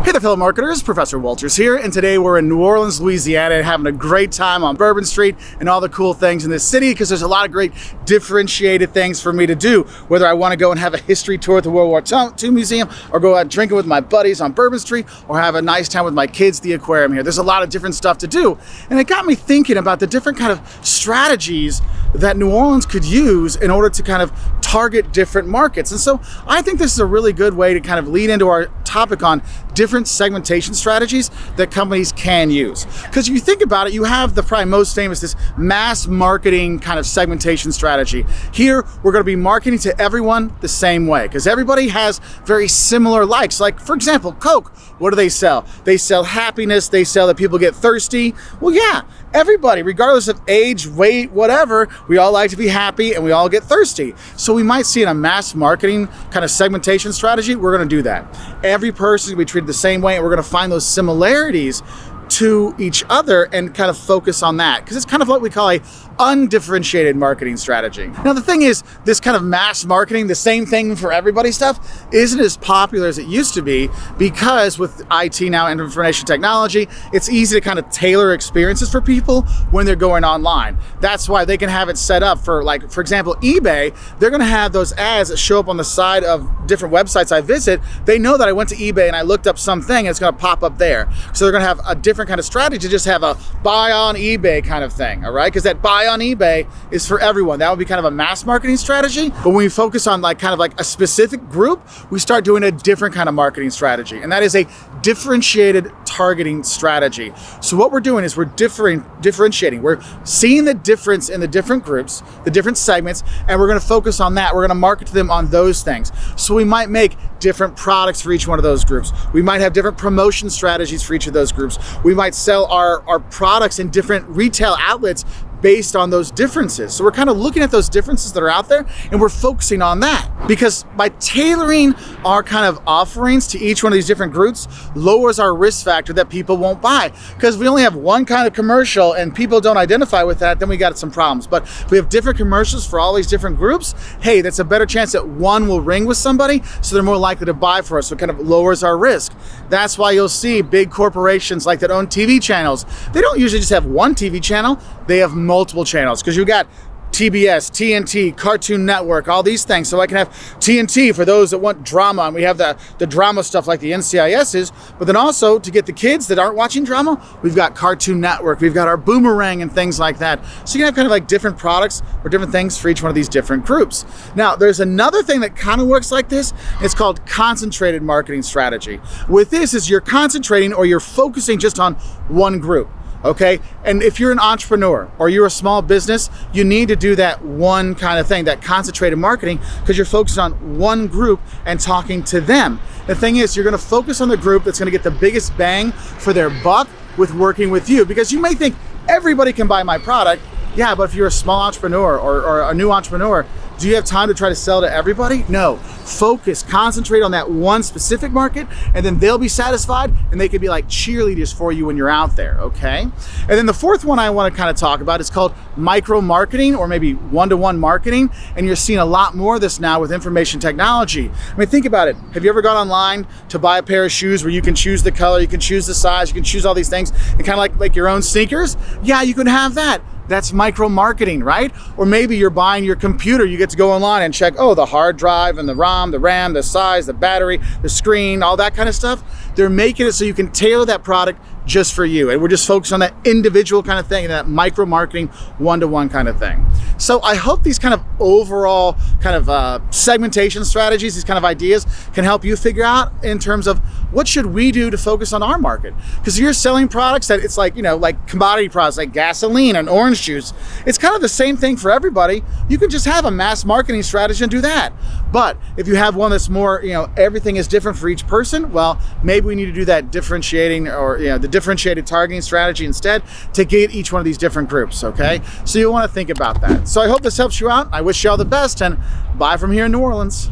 Hey there, fellow marketers, Professor Wolters here, and today we're in New Orleans, Louisiana, having a great time on Bourbon Street and all the cool things in this city, because there's a lot of great differentiated things for me to do, whether I want to go and have a history tour at the World War II Museum, or go out drinking with my buddies on Bourbon Street, or have a nice time with my kids at the aquarium here. There's a lot of different stuff to do, and it got me thinking about the different kind of strategies that New Orleans could use in order to kind of target different markets. And so I think this is a really good way to kind of lead into our topic on different segmentation strategies that companies can use. Because if you think about it, you have the probably most famous, this mass marketing kind of segmentation strategy. Here, we're going to be marketing to everyone the same way, because everybody has very similar likes. Like, for example, Coke, what do they sell? They sell happiness, they sell that people get thirsty. Well, yeah, everybody, regardless of age, weight, whatever, we all like to be happy and we all get thirsty. So we might see in a mass marketing kind of segmentation strategy, we're going to do that. Every person is going to be treated the same way, and we're going to find those similarities to each other and kind of focus on that, because it's kind of what we call a undifferentiated marketing strategy. Now, the thing is, this kind of mass marketing, the same thing for everybody stuff, isn't as popular as it used to be, because with IT now and information technology, it's easy to kind of tailor experiences for people when they're going online. That's why they can have it set up for, like, for example, eBay. They're going to have those ads that show up on the side of different websites I visit. They know that I went to eBay and I looked up something, and it's going to pop up there. So they're going to have a different kind of strategy to just have a buy on eBay kind of thing, all right? Because that buy on eBay is for everyone. That would be kind of a mass marketing strategy. But when we focus on like kind of like a specific group, we start doing a different kind of marketing strategy, and that is a differentiated targeting strategy. So what we're doing is we're differentiating. We're seeing the difference in the different groups, the different segments, and we're going to focus on that. We're going to market to them on those things. So we might make different products for each one of those groups. We might have different promotion strategies for each of those groups. We might sell our products in different retail outlets based on those differences. So we're kind of looking at those differences that are out there, and we're focusing on that, because by tailoring our kind of offerings to each one of these different groups lowers our risk factor that people won't buy. Because if we only have one kind of commercial and people don't identify with that, then we got some problems. But if we have different commercials for all these different groups, hey, that's a better chance that one will ring with somebody, so they're more likely to buy for us. So it kind of lowers our risk. That's why you'll see big corporations like that own TV channels. They don't usually just have one TV channel, they have multiple channels, because you got TBS, TNT, Cartoon Network, all these things. So I can have TNT for those that want drama, and we have the drama stuff like the NCIS's, but then also to get the kids that aren't watching drama, we've got Cartoon Network, we've got our Boomerang and things like that. So you can have kind of like different products or different things for each one of these different groups. Now, there's another thing that kind of works like this. It's called concentrated marketing strategy. With this is you're concentrating, or you're focusing just on one group. Okay, and if you're an entrepreneur or you're a small business, you need to do that one kind of thing, that concentrated marketing, because you're focused on one group and talking to them. The thing is, you're going to focus on the group that's going to get the biggest bang for their buck with working with you, because you may think everybody can buy my product. Yeah, but if you're a small entrepreneur or a new entrepreneur, do you have time to try to sell to everybody? No. Focus, concentrate on that one specific market, and then they'll be satisfied, and they can be like cheerleaders for you when you're out there, okay? And then the fourth one I want to kind of talk about is called micro marketing, or maybe one-to-one marketing, and you're seeing a lot more of this now with information technology. I mean, think about it. Have you ever gone online to buy a pair of shoes where you can choose the color, you can choose the size, you can choose all these things, and kind of like your own sneakers? Yeah, you can have that. That's micro marketing, right? Or maybe you're buying your computer, you get to go online and check, oh, the hard drive and the ROM, the RAM, the size, the battery, the screen, all that kind of stuff. They're making it so you can tailor that product just for you. And we're just focused on that individual kind of thing, and that micro marketing, one-to-one kind of thing. So I hope these kind of overall kind of segmentation strategies, these kind of ideas, can help you figure out in terms of what should we do to focus on our market. Because if you're selling products that it's like, you know, like commodity products like gasoline and orange juice, it's kind of the same thing for everybody. You can just have a mass marketing strategy and do that. But if you have one that's more, you know, everything is different for each person, well, maybe we need to do that differentiating, or, you know, the differentiated targeting strategy instead, to get each one of these different groups, okay? So you want to think about that. So I hope this helps you out. I wish you all the best, and bye from here in New Orleans.